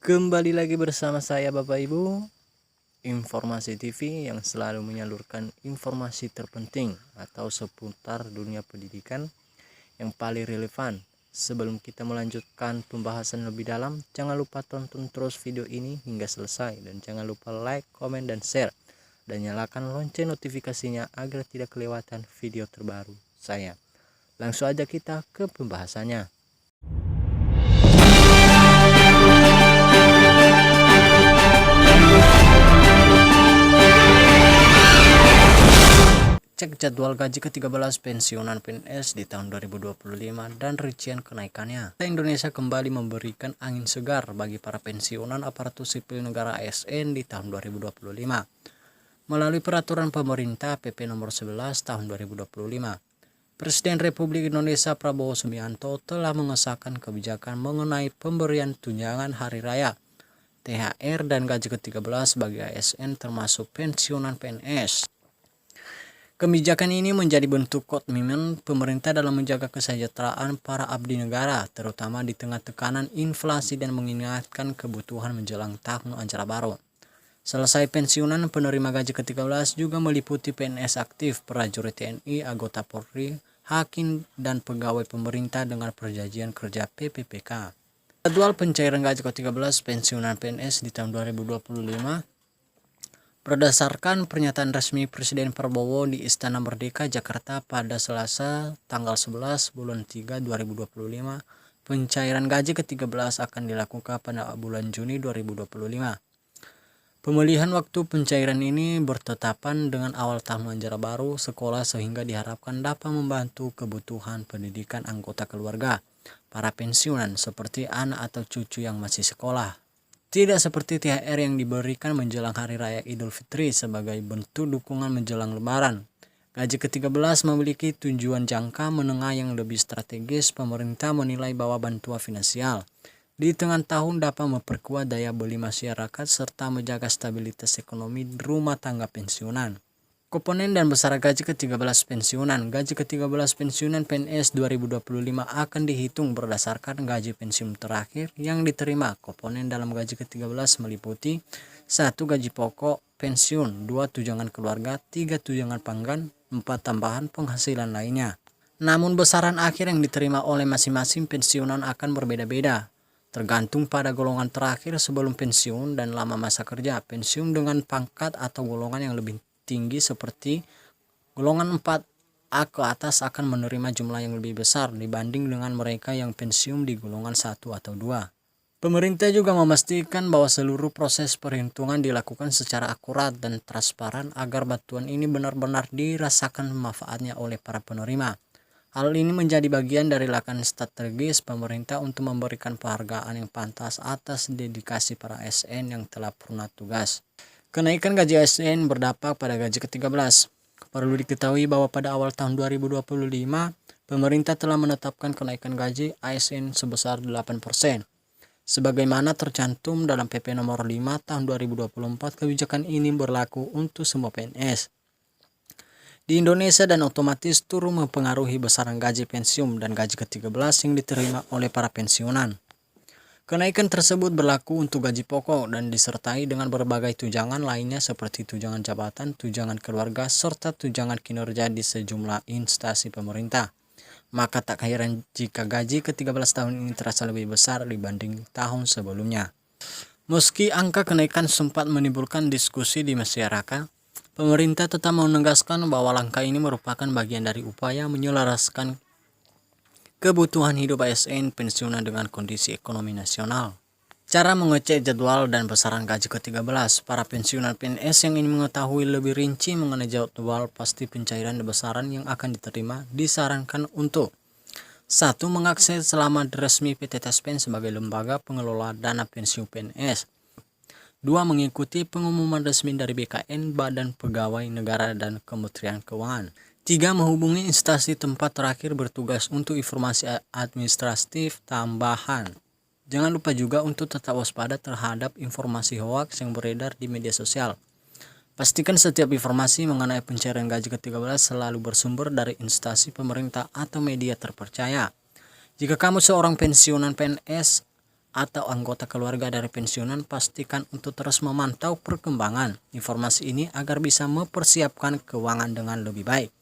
Kembali lagi bersama saya Bapak Ibu, Informasi TV yang selalu menyalurkan informasi terpenting atau seputar dunia pendidikan yang paling relevan. Sebelum kita melanjutkan pembahasan lebih dalam, jangan lupa tonton terus video ini hingga selesai dan jangan lupa like, komen, dan share, dan nyalakan lonceng notifikasinya agar tidak kelewatan video terbaru saya. Langsung aja kita ke pembahasannya. Cek jadwal gaji ke-13 pensiunan PNS di tahun 2025 dan rincian kenaikannya. Indonesia kembali memberikan angin segar bagi para pensiunan aparatur sipil negara ASN di tahun 2025. Melalui peraturan pemerintah PP nomor 11 tahun 2025, Presiden Republik Indonesia Prabowo Subianto telah mengesahkan kebijakan mengenai pemberian tunjangan hari raya, THR dan gaji ke-13 bagi ASN termasuk pensiunan PNS. Kebijakan ini menjadi bentuk komitmen pemerintah dalam menjaga kesejahteraan para abdi negara, terutama di tengah tekanan inflasi dan mengingatkan kebutuhan menjelang tahun ajaran baru. Selesai pensiunan, penerima gaji ke-13 juga meliputi PNS aktif, prajurit TNI, anggota Polri, hakim, dan pegawai pemerintah dengan perjanjian kerja PPPK. Jadwal pencairan gaji ke-13 pensiunan PNS di tahun 2025 berdasarkan pernyataan resmi Presiden Prabowo di Istana Merdeka, Jakarta pada Selasa tanggal 11 bulan 3 2025, pencairan gaji ke-13 akan dilakukan pada bulan Juni 2025. Pemilihan waktu pencairan ini bertetapan dengan awal tahun ajaran baru sekolah sehingga diharapkan dapat membantu kebutuhan pendidikan anggota keluarga para pensiunan seperti anak atau cucu yang masih sekolah. Tidak seperti THR yang diberikan menjelang Hari Raya Idul Fitri sebagai bentuk dukungan menjelang Lebaran. Gaji ke-13 memiliki tujuan jangka menengah yang lebih strategis. Pemerintah menilai bahwa bantuan finansial di tengah tahun dapat memperkuat daya beli masyarakat serta menjaga stabilitas ekonomi rumah tangga pensiunan. Komponen dan besar gaji ke-13 pensiunan. Gaji ke-13 pensiunan PNS 2025 akan dihitung berdasarkan gaji pensiun terakhir yang diterima. Komponen dalam gaji ke-13 meliputi 1. Gaji pokok pensiun, 2. Tunjangan keluarga, 3. Tunjangan panggan, 4. Tambahan penghasilan lainnya. Namun besaran akhir yang diterima oleh masing-masing pensiunan akan berbeda-beda, tergantung pada golongan terakhir sebelum pensiun dan lama masa kerja. Pensiun dengan pangkat atau golongan yang lebih tinggi seperti golongan 4A ke atas akan menerima jumlah yang lebih besar dibanding dengan mereka yang pensiun di golongan 1 atau 2. Pemerintah juga memastikan bahwa seluruh proses perhitungan dilakukan secara akurat dan transparan agar bantuan ini benar-benar dirasakan manfaatnya oleh para penerima. Hal ini menjadi bagian dari langkah strategis pemerintah untuk memberikan penghargaan yang pantas atas dedikasi para ASN yang telah purna tugas. Kenaikan gaji ASN berdampak pada gaji ke-13. Perlu diketahui bahwa pada awal tahun 2025, pemerintah telah menetapkan kenaikan gaji ASN sebesar 8%. Sebagaimana tercantum dalam PP nomor 5 tahun 2024, kebijakan ini berlaku untuk semua PNS di Indonesia dan otomatis turut mempengaruhi besaran gaji pensiun dan gaji ke-13 yang diterima oleh para pensiunan. Kenaikan tersebut berlaku untuk gaji pokok dan disertai dengan berbagai tunjangan lainnya seperti tunjangan jabatan, tunjangan keluarga, serta tunjangan kinerja di sejumlah instansi pemerintah. Maka tak heran jika gaji ke-13 tahun ini terasa lebih besar dibanding tahun sebelumnya. Meski angka kenaikan sempat menimbulkan diskusi di masyarakat, pemerintah tetap menegaskan bahwa langkah ini merupakan bagian dari upaya menyelaraskan kebutuhan hidup ASN pensiunan dengan kondisi ekonomi nasional. Cara mengecek jadwal dan besaran gaji ke-13. Para pensiunan PNS yang ingin mengetahui lebih rinci mengenai jadwal pasti pencairan dan besaran yang akan diterima disarankan untuk 1. Mengakses laman resmi PT Taspen sebagai lembaga pengelola dana pensiun PNS. 2. Mengikuti pengumuman resmi dari BKN, Badan Pegawai Negara dan Kementerian Keuangan. 3. Menghubungi instansi tempat terakhir bertugas untuk informasi administratif tambahan. Jangan lupa juga untuk tetap waspada terhadap informasi hoaks yang beredar di media sosial. Pastikan setiap informasi mengenai pencairan gaji ke-13 selalu bersumber dari instansi pemerintah atau media terpercaya. Jika kamu seorang pensiunan PNS atau anggota keluarga dari pensiunan, pastikan untuk terus memantau perkembangan informasi ini agar bisa mempersiapkan keuangan dengan lebih baik.